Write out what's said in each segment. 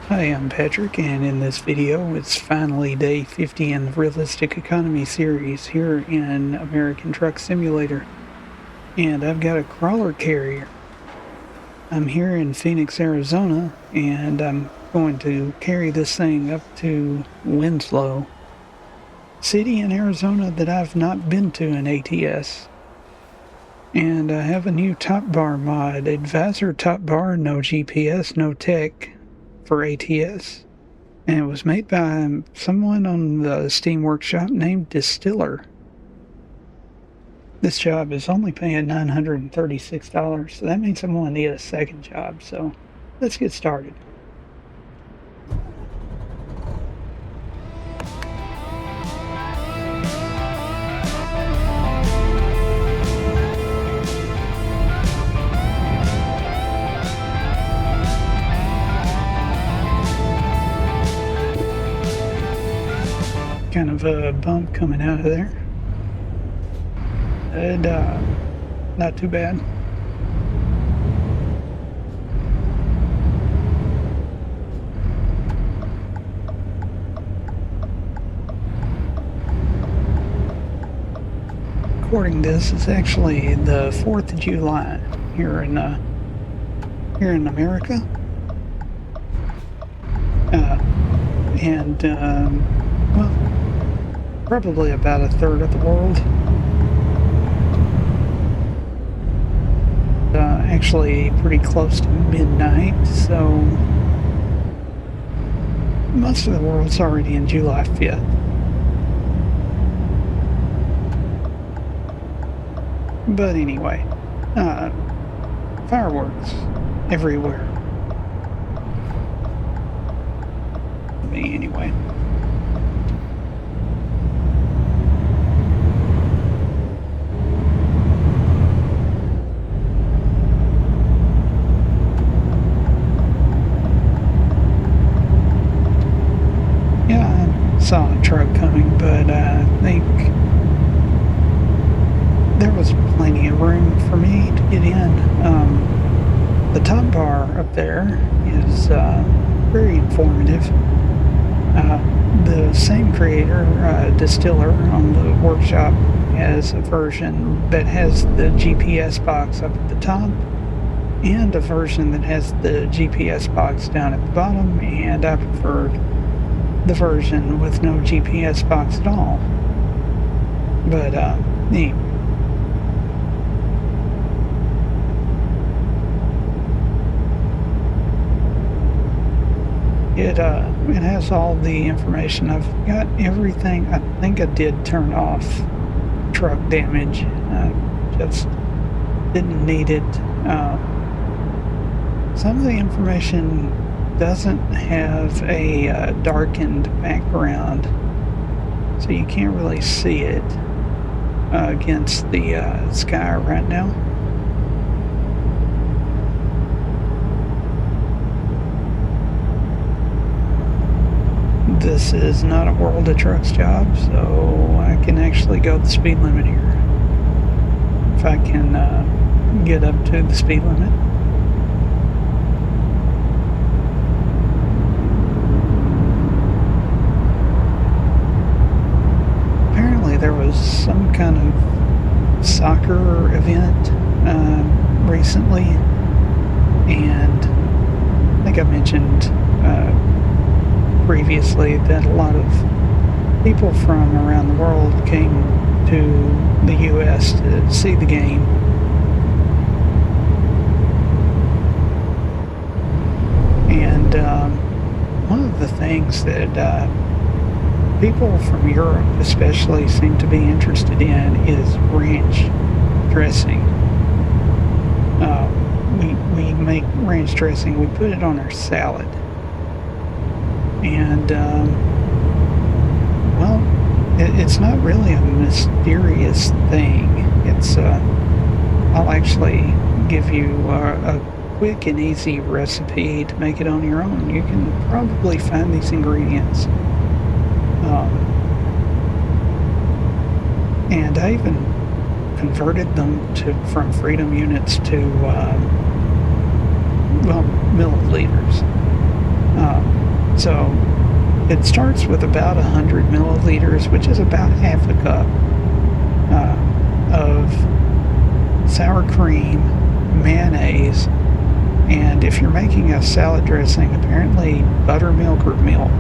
Hi, I'm Patrick, and in this video, it's finally day 50 in the Realistic Economy series here in American Truck Simulator. And I've got a crawler carrier. I'm here in Phoenix, Arizona, and I'm going to carry this thing up to Winslow, city in Arizona that I've not been to in ATS. And I have a new top bar mod, Advisor top bar, no GPS, no tech, for ATS. And it was made by someone on the Steam Workshop named Distiller. This job is only paying $936, so that means I'm going to need a second job, so let's get started. Kind of a bump coming out of there. And not too bad. Recording this is actually the 4th of July here in America. Well, probably about a third of the world. Actually pretty close to midnight, so most of the world's already in July 5th. But anyway, fireworks everywhere. Me anyway. Saw a truck coming, but I think there was plenty of room for me to get in. The top bar up there is very informative. The same creator, Distiller, on the workshop has a version that has the GPS box up at the top and a version that has the GPS box down at the bottom, and I preferred the version with no GPS box at all. But anyway. It has all the information. I've got everything. I think I did turn off truck damage. Just didn't need it. Some of the information doesn't have a darkened background, so you can't really see it against the sky right now. This is not a World of Trucks job, so I can actually go the speed limit here. If I can get up to the speed limit. There was some kind of soccer event recently, and I think I mentioned previously that a lot of people from around the world came to the US to see the game. And one of the things that people from Europe especially seem to be interested in is ranch dressing. We make ranch dressing, we put it on our salad. And, well, it's not really a mysterious thing. It's, I'll actually give you a quick and easy recipe to make it on your own. You can probably find these ingredients. And I even converted them from freedom units to, well, milliliters. So it starts with about 100 milliliters, which is about half a cup of sour cream, mayonnaise, and if you're making a salad dressing, apparently buttermilk or milk.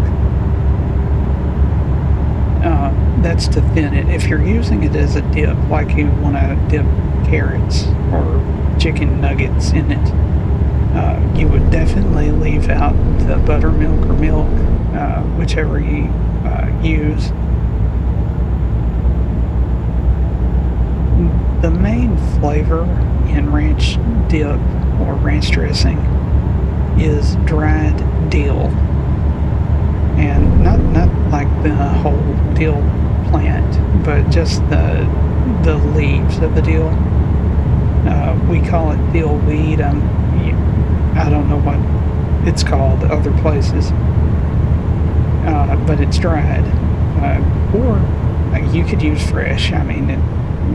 That's to thin it. If you're using it as a dip, like you want to dip carrots or chicken nuggets in it, you would definitely leave out the buttermilk or milk, whichever you use. The main flavor in ranch dip or ranch dressing is dried dill, and not like the whole dill plant, but just the leaves of the dill. We call it dill weed. I don't know what it's called other places, but it's dried, or you could use fresh. I mean, it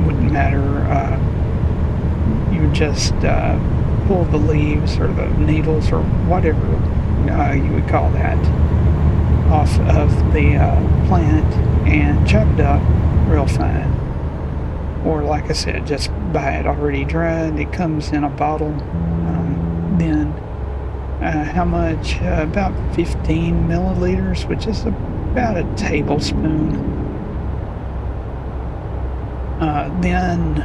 wouldn't matter. You would just pull the leaves or the needles or whatever you would call that off of the plant and chop it up real fine. Or like I said, just buy it already dried. It comes in a bottle. Then how much? About 15 milliliters, which is about a tablespoon. Then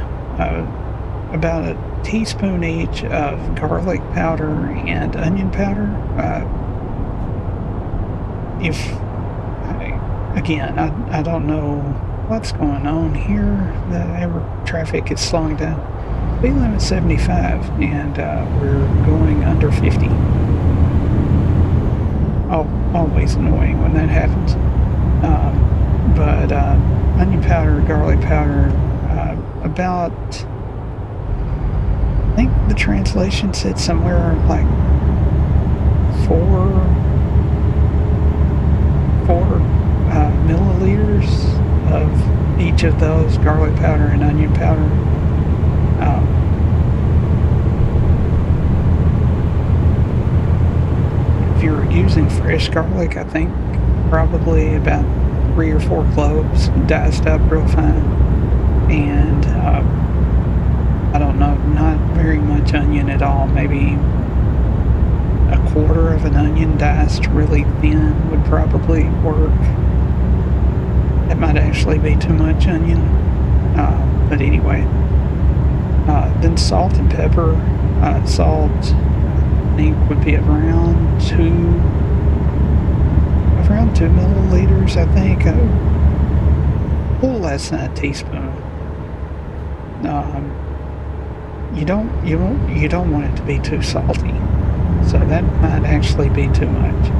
about a teaspoon each of garlic powder and onion powder. I don't know what's going on here. The traffic is slowing down. Speed limit 75, and we're going under 50. Oh, always annoying when that happens. But onion powder, garlic powder, about, I think the translation said somewhere like four milliliters of each of those, garlic powder and onion powder. If you're using fresh garlic, I think probably about 3 or 4 cloves diced up real fine, and I don't know, not very much onion at all. Maybe a quarter of an onion diced really thin would probably work. That might actually be too much onion, but anyway. Then salt and pepper. Salt, I think, would be around 2 milliliters, I think. A little less than a teaspoon. You don't want it to be too salty, so that might actually be too much.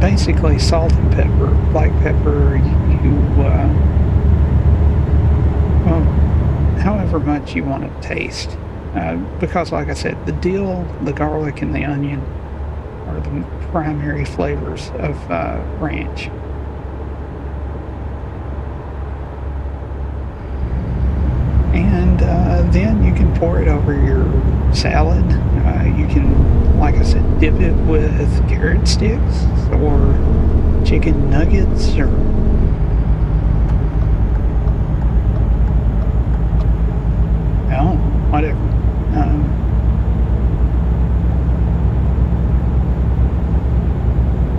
Basically, salt and pepper, black pepper, however much you want to taste. Because, like I said, the dill, the garlic, and the onion are the primary flavors of ranch. And then you can pour it over your salad. You can, like I said, dip it with carrot sticks or chicken nuggets or whatever.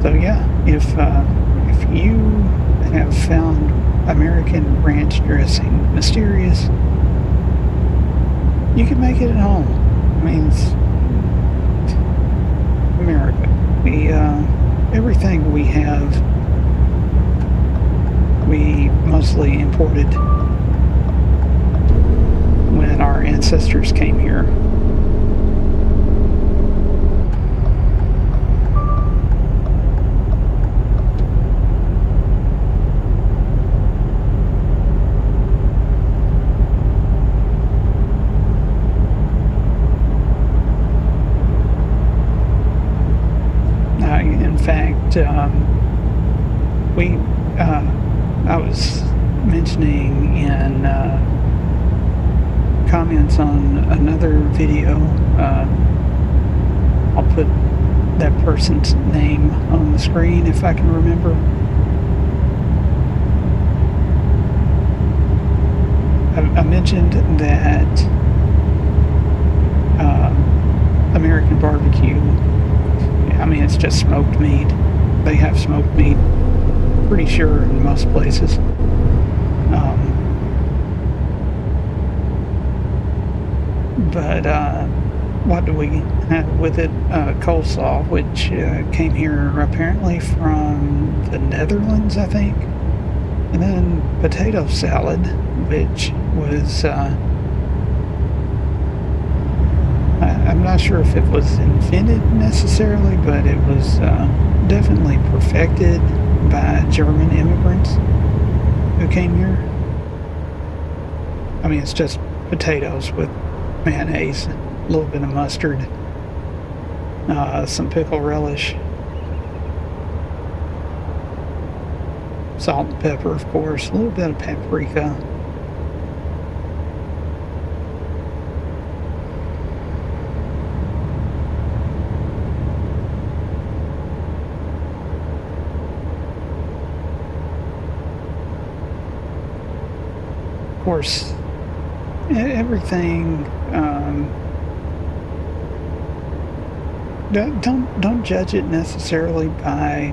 So yeah, if you have found American ranch dressing mysterious, you can make it at home. I mean, it's America. Everything we have, we mostly imported when our ancestors came here. In fact, I was mentioning in comments on another video, I'll put that person's name on the screen if I can remember. I mentioned that American barbecue, I mean, it's just smoked meat. They have smoked meat, pretty sure, in most places. But what do we have with it? Coleslaw, which came here apparently from the Netherlands, I think. And then potato salad, which was, I'm not sure if it was invented necessarily, but it was definitely perfected by German immigrants who came here. I mean, it's just potatoes with mayonnaise, a little bit of mustard, some pickle relish, salt and pepper, of course, a little bit of paprika. Of course, everything. Don't judge it necessarily by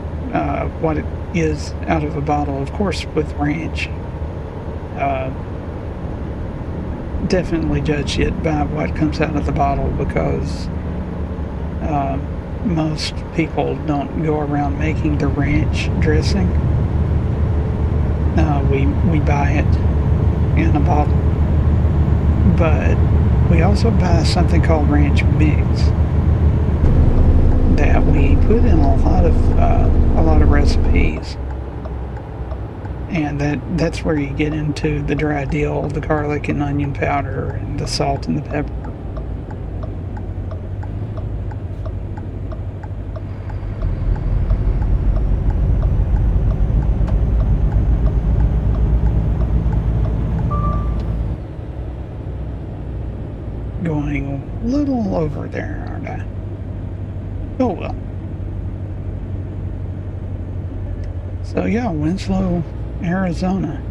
what it is out of a bottle. Of course, with ranch, definitely judge it by what comes out of the bottle, because most people don't go around making the ranch dressing. We buy it in a bottle, but we also buy something called ranch mix that we put in a lot of recipes, and that's where you get into the dry dill, the garlic and onion powder, and the salt and the pepper. Going a little over there, aren't I? Oh well. So yeah, Winslow, Arizona.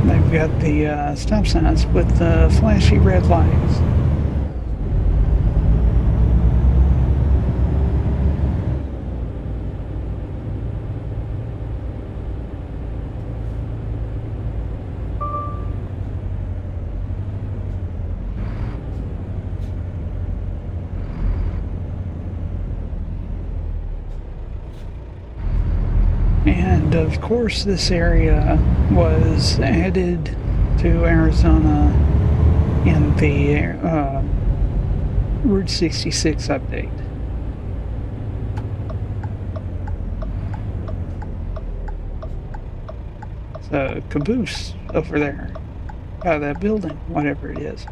They've got the stop signs with the flashy red lights. And of course, this area was added to Arizona in the Route 66 update. It's a caboose over there by that building, whatever it is.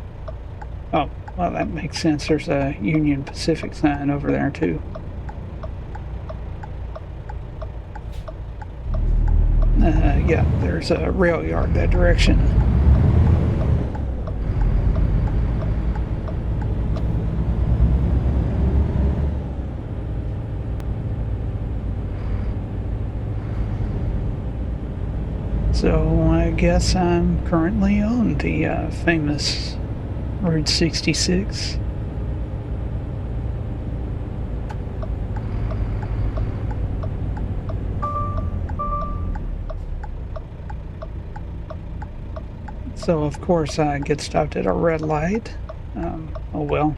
Oh, well, that makes sense. There's a Union Pacific sign over there, too. Yeah, there's a rail yard that direction. So I guess I'm currently on the famous Route 66. So of course I get stopped at a red light. Oh well.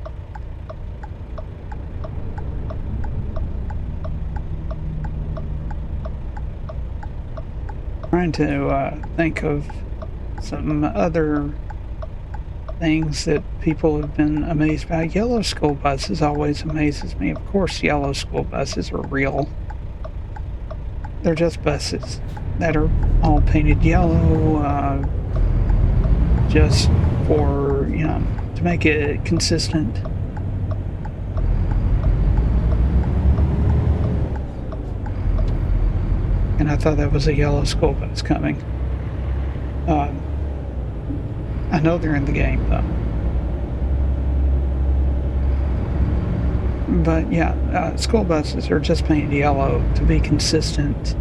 Trying to think of some other things that people have been amazed by. Yellow school buses always amazes me. Of course, yellow school buses are real. They're just buses that are all painted yellow, just for, to make it consistent. and I thought that was a yellow school bus coming. I know they're in the game, though. But yeah, school buses are just painted yellow to be consistent.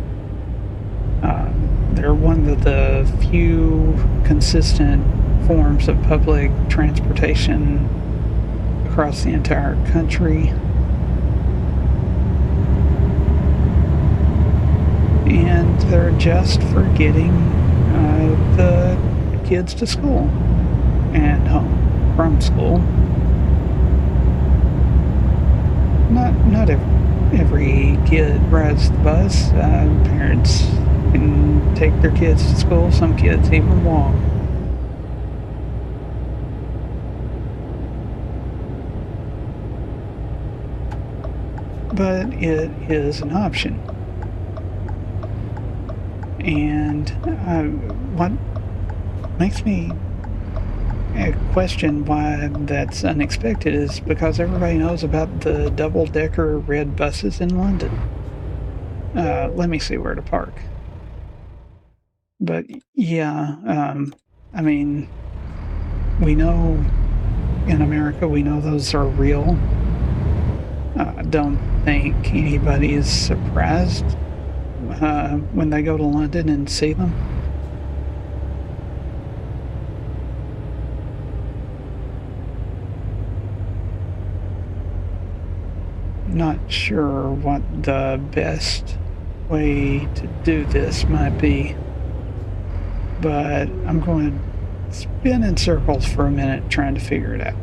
They're one of the few consistent forms of public transportation across the entire country. And they're just for getting the kids to school and home from school. Not every kid rides the bus. Parents can take their kids to school. Some kids even walk. But it is an option. And what makes me question why that's unexpected is because everybody knows about the double-decker red buses in London. Let me see where to park. But yeah, I mean, we know in America, we know those are real. I don't think anybody is surprised when they go to London and see them. Not sure what the best way to do this might be, but I'm going to spin in circles for a minute trying to figure it out.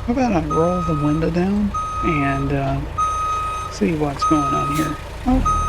How about I roll the window down and see what's going on here? Oh,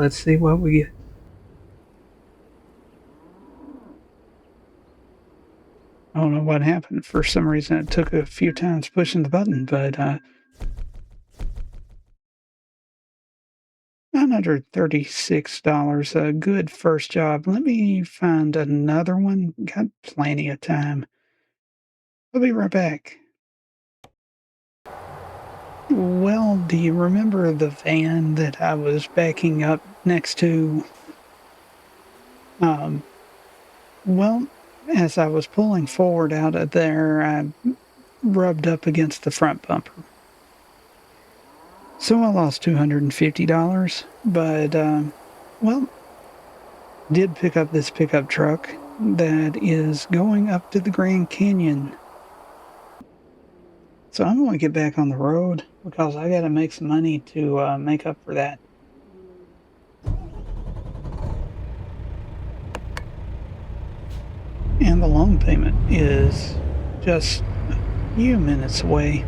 let's see what we get. I don't know what happened. For some reason, it took a few times pushing the button, but $936, a good first job. Let me find another one. Got plenty of time. I'll be right back. Well, do you remember the van that I was backing up next to? Well, as I was pulling forward out of there, I rubbed up against the front bumper. So I lost $250, but, well, did pick up this pickup truck that is going up to the Grand Canyon. So I'm going to get back on the road because I got to make some money to make up for that. And the loan payment is just a few minutes away.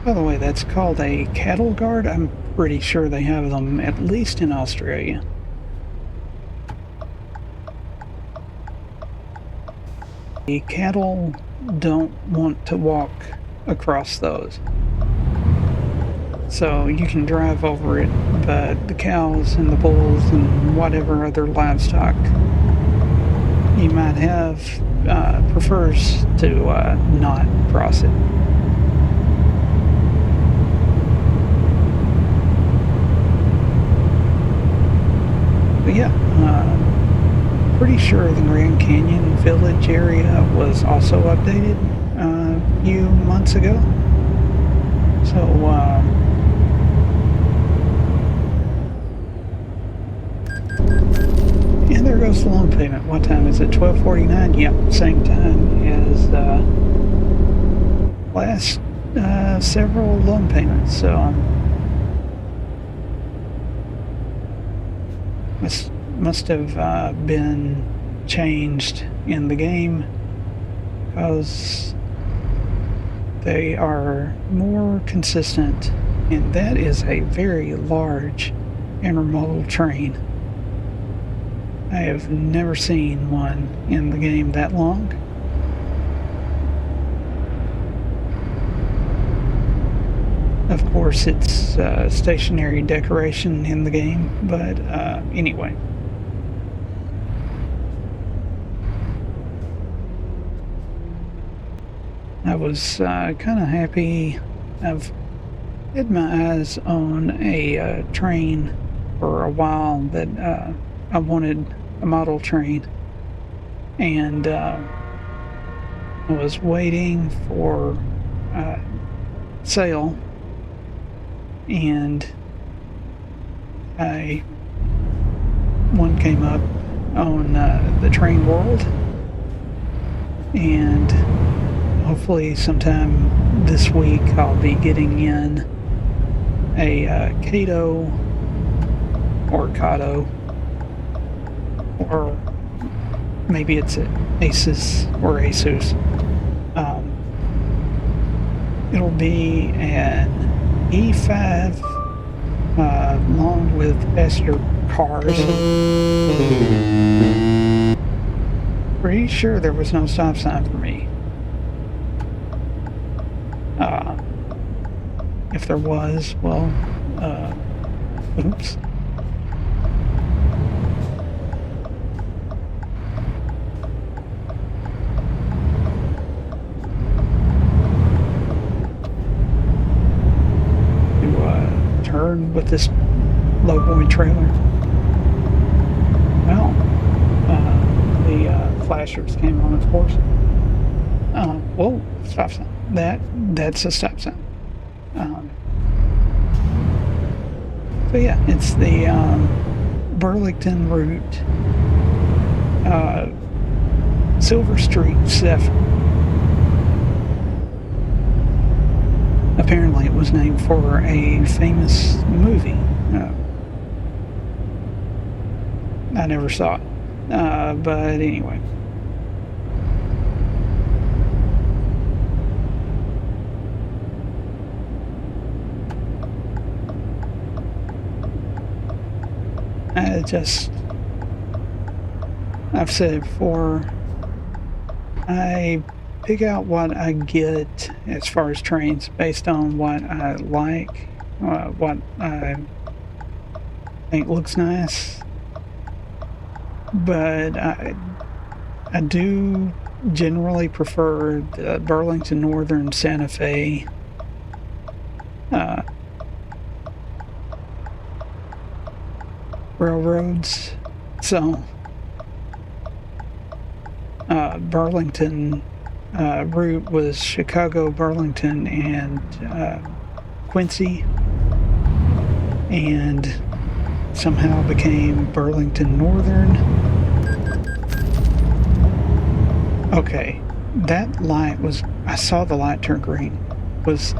By the way, that's called a cattle guard. I'm pretty sure they have them at least in Australia. The cattle don't want to walk across those. So you can drive over it, but the cows and the bulls and whatever other livestock you might have prefers to not cross it. But yeah, pretty sure the Grand Canyon Village area was also updated a few months ago. So, and there goes the loan payment. What time is it? 12:49. Yep, same time as last several loan payments. So must have been changed in the game because they are more consistent, and that is a very large intermodal train. I have never seen one in the game that long. Of course, it's stationary decoration in the game, but anyway. I was kind of happy. I've had my eyes on a train for a while that I wanted a model train, and I was waiting for sale, and one came up on the Train World, and hopefully sometime this week I'll be getting in a Kato or Kato, or maybe it's Asus or Asus. It'll be an E5 along with passenger cars. Pretty sure there was no stop sign for me. If there was, well, oops. To turn with this low boy trailer. Well, the flashers came on, of course. Whoa, stop sign. That's a stop sign. So yeah, it's the Burlington route, Silver Street 7. Of apparently it was named for a famous movie. I never saw it. But anyway. I've said it before, I pick out what I get as far as trains based on what I like, what I think looks nice. But I do generally prefer the Burlington Northern Santa Fe railroads. So Burlington route was Chicago, Burlington, and Quincy, and somehow became Burlington Northern. Okay, that light was, I saw the light turn green. Was,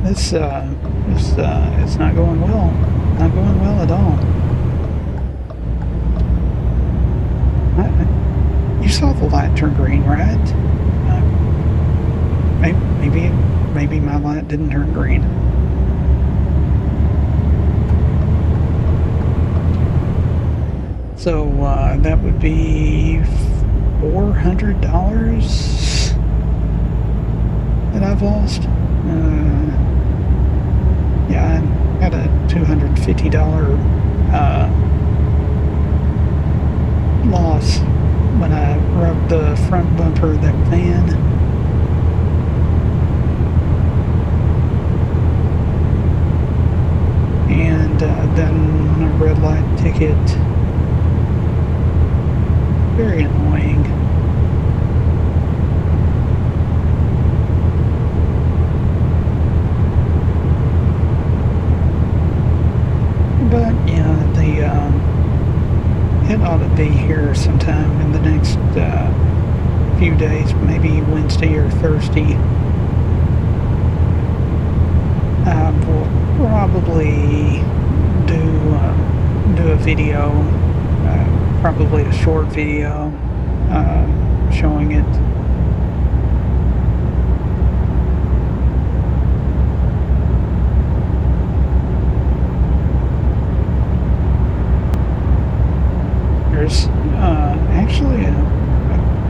it's not going well. Not going well at all. You saw the light turn green, right? Maybe my light didn't turn green. So that would be $400 that I've lost. Yeah, I had a $250 loss when I rubbed the front bumper of that van. And then a red light ticket. Very annoying. But yeah, it ought to be here sometime in the next few days, maybe Wednesday or Thursday. I will probably do a video, probably a short video showing it. There's actually a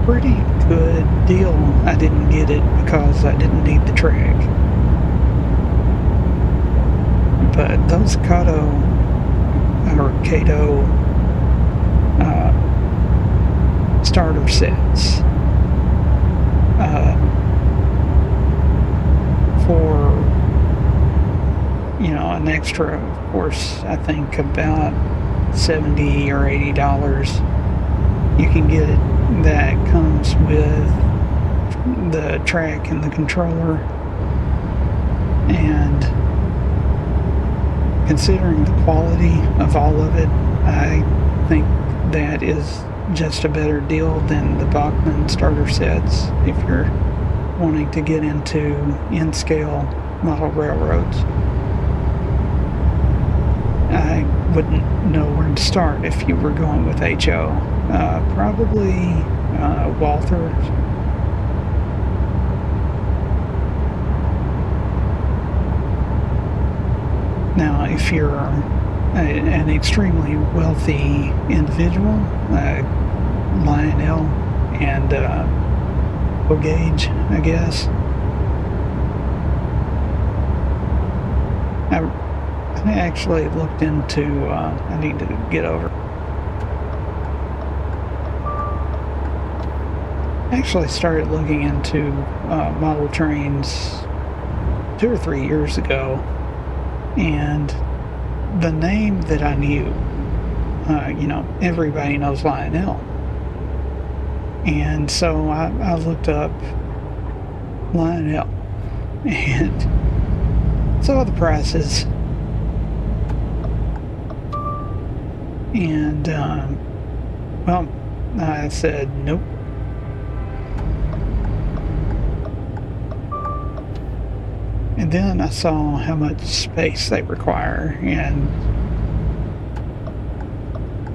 pretty good deal. I didn't get it because I didn't need the track. But those Cato starter sets for, an extra, of course, I think about $70 or $80, you can get it that comes with the track and the controller. And considering the quality of all of it, I think that is just a better deal than the Bachmann starter sets if you're wanting to get into in-scale model railroads. I wouldn't know where to start if you were going with HO. Probably Walther. Now, if you're an extremely wealthy individual, Lionel and O'Gage, I guess. I actually looked into, I need to get over. I actually started looking into model trains 2 or 3 years ago, and the name that I knew, everybody knows Lionel. And so I looked up Lionel and saw the prices. And, I said, nope. And then I saw how much space they require, and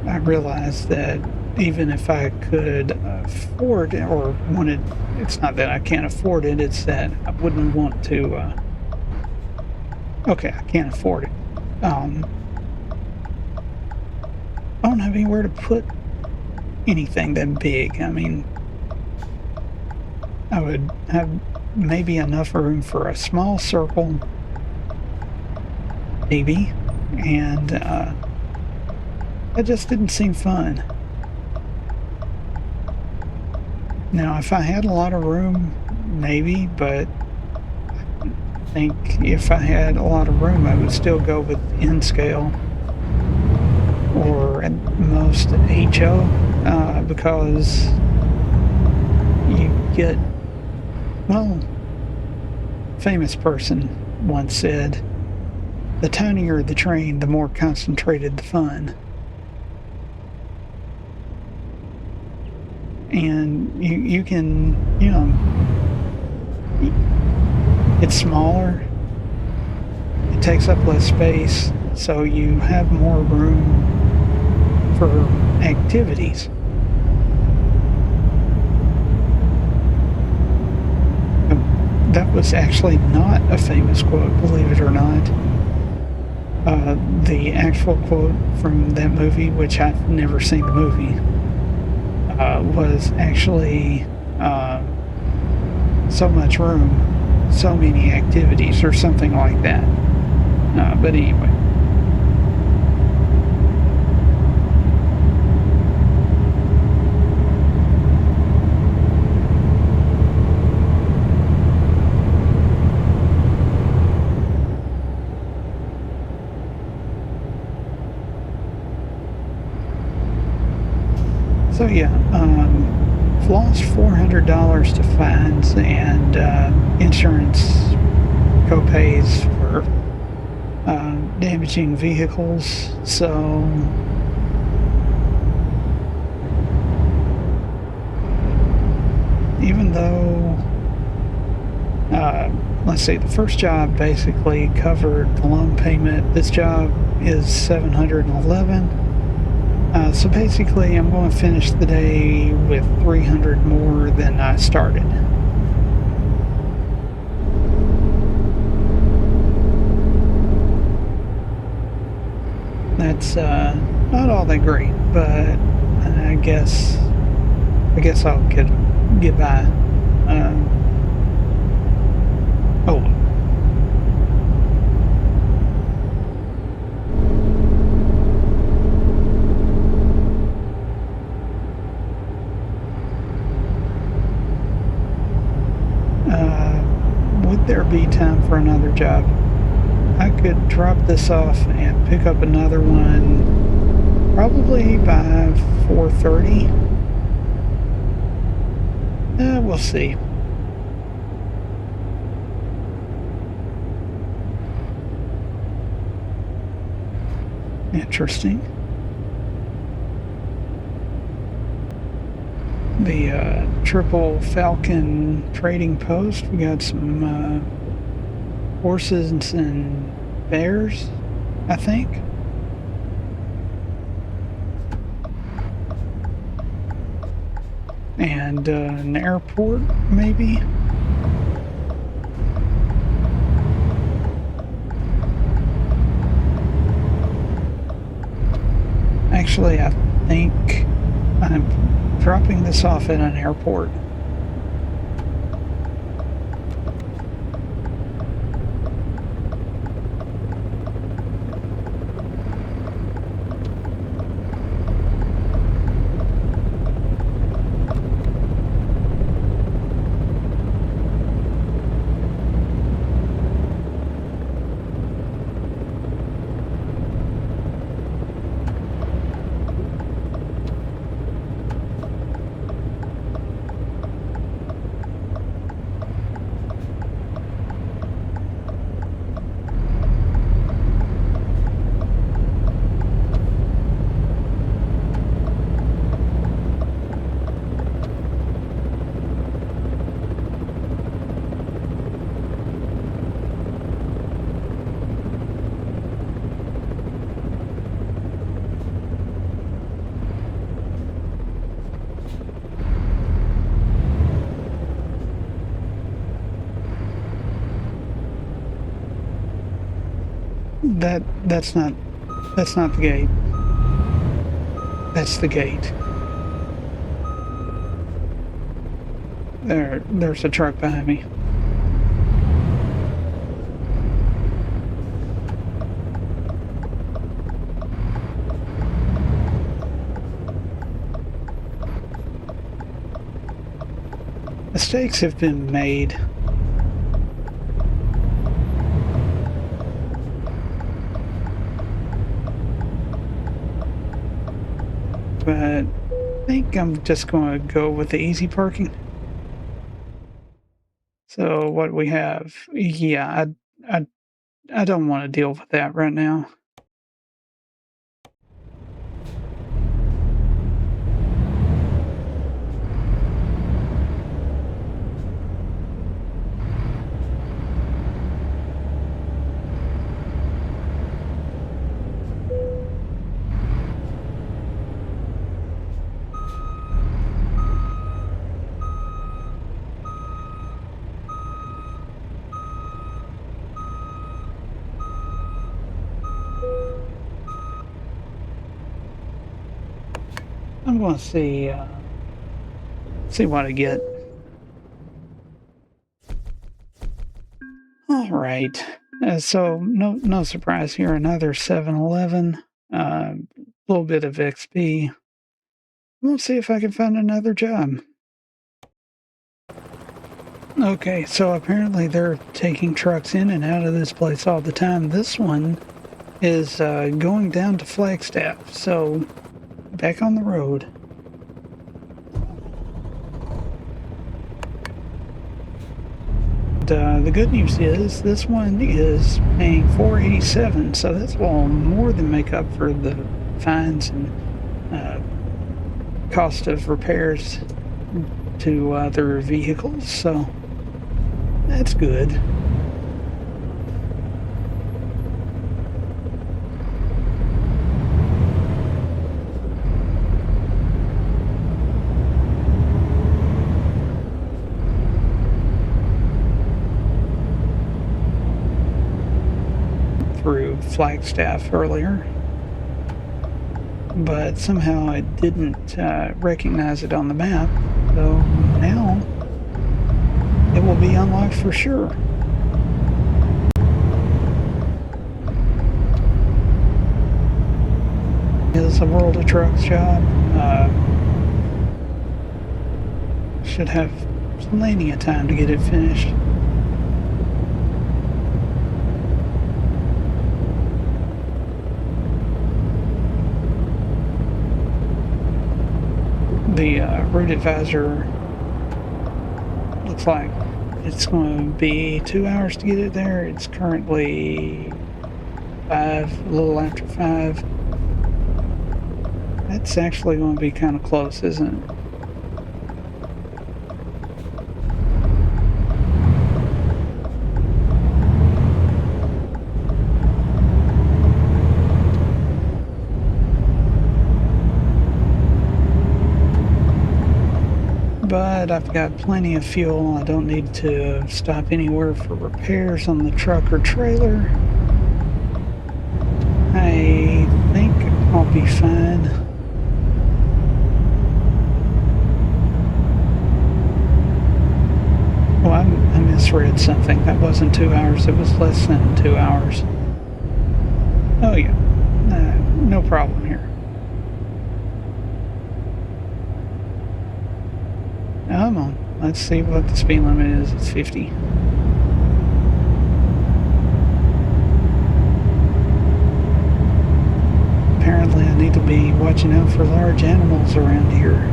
I realized that even if I could afford it or wanted, it's not that I can't afford it, it's that I wouldn't want to, okay, I can't afford it. I don't have anywhere to put anything that big. I mean, I would have maybe enough room for a small circle, maybe, and that just didn't seem fun. Now, if I had a lot of room, maybe, but I think if I had a lot of room, I would still go with N scale or at most HO, because you get, well, famous person once said, the tinier the train, the more concentrated the fun. And you can, it's smaller, it takes up less space, so you have more room for activities. That was actually not a famous quote, believe it or not. The actual quote from that movie, which I've never seen the movie, was actually so much room, so many activities, or something like that. But anyway. So yeah, lost $400 to fines and insurance co-pays for damaging vehicles. So even though, let's see, the first job basically covered the loan payment, this job is $711. So basically, I'm going to finish the day with 300 more than I started. That's not all that great, but I guess I'll get by. Oh. Would there be time for another job? I could drop this off and pick up another one probably by 4:30. We'll see. Interesting. The Triple Falcon trading post. We got some horses and bears, I think. And an airport, maybe. Actually, I think I'm dropping this off at an airport. that's not the gate. That's the gate. There's a truck behind me. Mistakes have been made. But I think I'm just going to go with the easy parking. So what we have, yeah, I don't want to deal with that right now. I'm going to see what I get. All right. So no surprise here. Another 7-Eleven. A little bit of XP. We'll see if I can find another job. Okay, so apparently they're taking trucks in and out of this place all the time. This one is going down to Flagstaff, so back on the road. The good news is this one is paying $487, so that's will more than make up for the fines and cost of repairs to other vehicles, so that's good. Through Flagstaff earlier, but somehow I didn't recognize it on the map, so now it will be unlocked for sure. It's a World of Trucks job. Should have plenty of time to get it finished. The route advisor looks like it's going to be 2 hours to get it there. It's currently 5, a little after 5. That's actually going to be kind of close, isn't it? But I've got plenty of fuel. I don't need to stop anywhere for repairs on the truck or trailer. I think I'll be fine. Oh, I misread something. That wasn't 2 hours. It was less than 2 hours. Oh yeah, no problem here. Come on, let's see what the speed limit is. It's 50. Apparently I need to be watching out for large animals around here.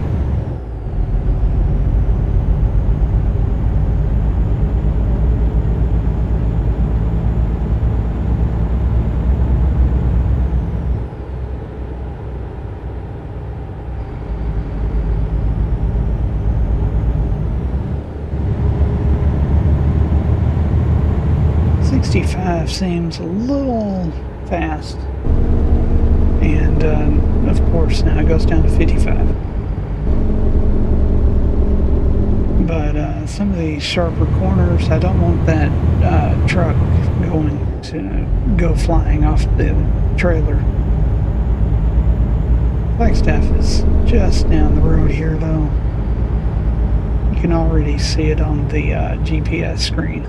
Seems a little fast, and of course now it goes down to 55. But some of these sharper corners, I don't want that truck going to go flying off the trailer. Flagstaff is just down the road here, though. You can already see it on the GPS screen.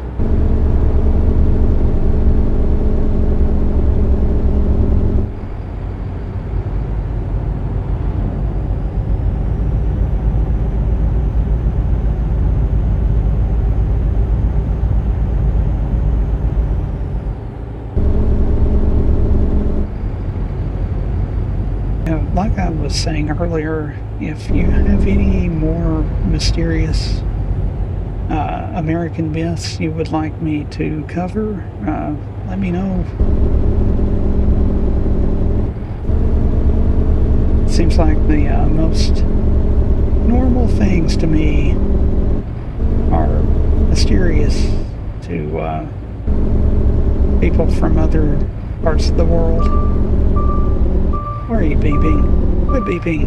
Like I was saying earlier, if you have any more mysterious American myths you would like me to cover, let me know. Seems like the most normal things to me are mysterious to people from other parts of the world. Why are you beeping? Quit beeping.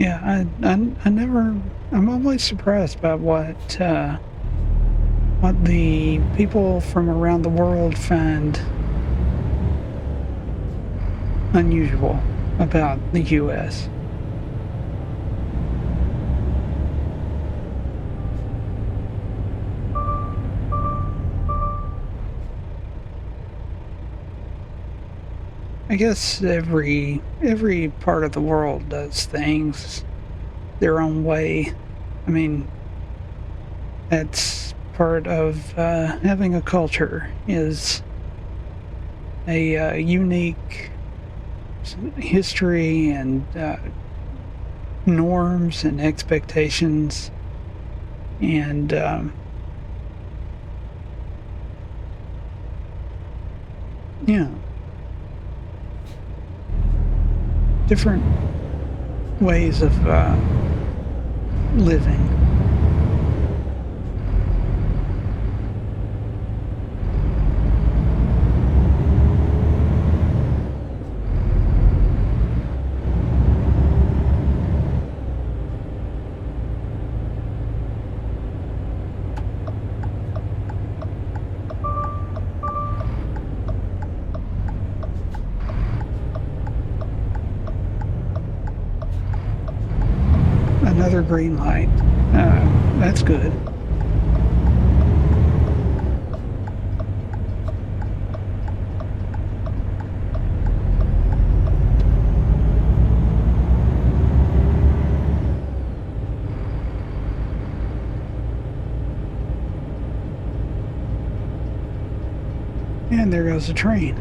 Yeah, I'm always surprised by what the people from around the world find unusual about the U.S. I guess every part of the world does things their own way. I mean, that's part of having a culture, is a unique history and norms and expectations, and yeah, different ways of living. Another green light. That's good. And there goes the train.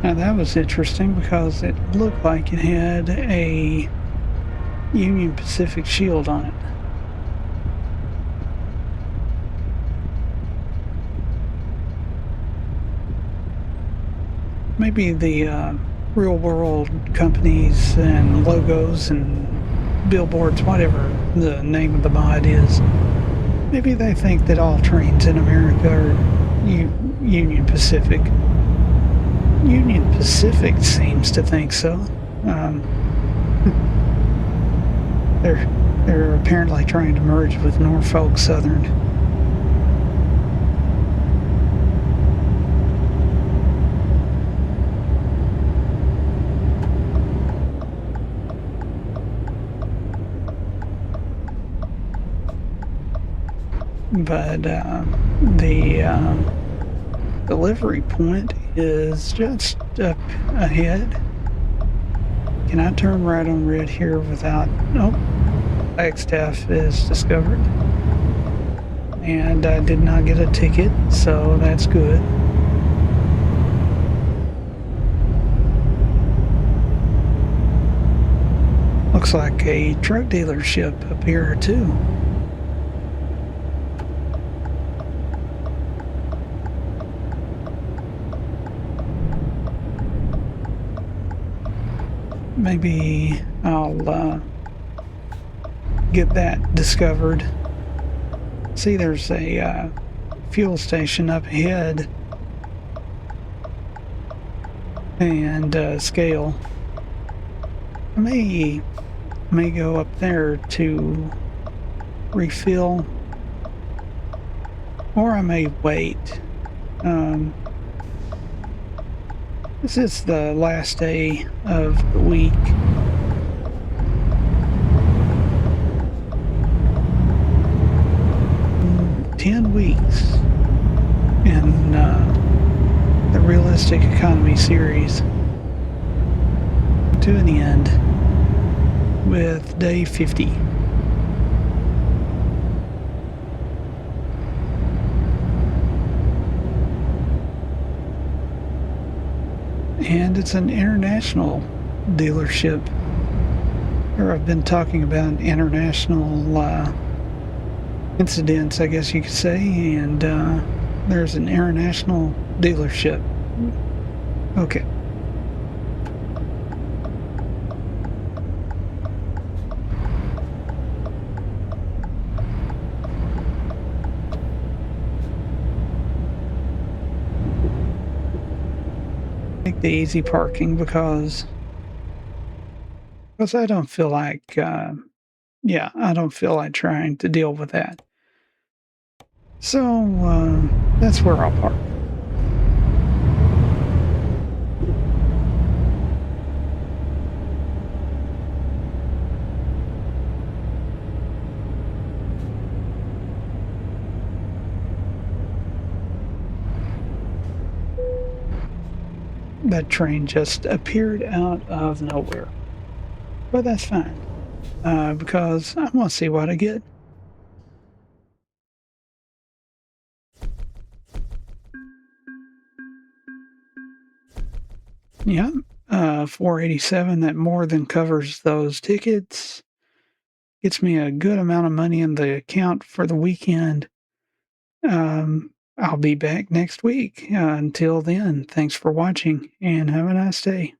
Now that was interesting because it looked like it had a Union Pacific shield on it. Maybe the real world companies and logos and billboards, whatever the name of the mod is, maybe they think that all trains in America are Union Pacific. Union Pacific seems to think so. They're apparently trying to merge with Norfolk Southern. But the delivery point is just up ahead. Can I turn right on red here without... Nope. Flagstaff is discovered. And I did not get a ticket, so that's good. Looks like a truck dealership up here too. maybe I'll get that discovered. See, there's a fuel station up ahead and scale. I may go up there to refill, or I may wait. This is the last day of the week. Mm, 10 weeks in the Realistic Economy series to an end with day 50. And it's an international dealership. Or I've been talking about international incidents, I guess you could say, and there's an international dealership. Okay. Take the easy parking because I don't feel like I don't feel like trying to deal with that. So that's where I'll park. That train just appeared out of nowhere. But that's fine, because I want to see what I get. Yeah, 487, that more than covers those tickets. Gets me a good amount of money in the account for the weekend. I'll be back next week. Until then, thanks for watching and have a nice day.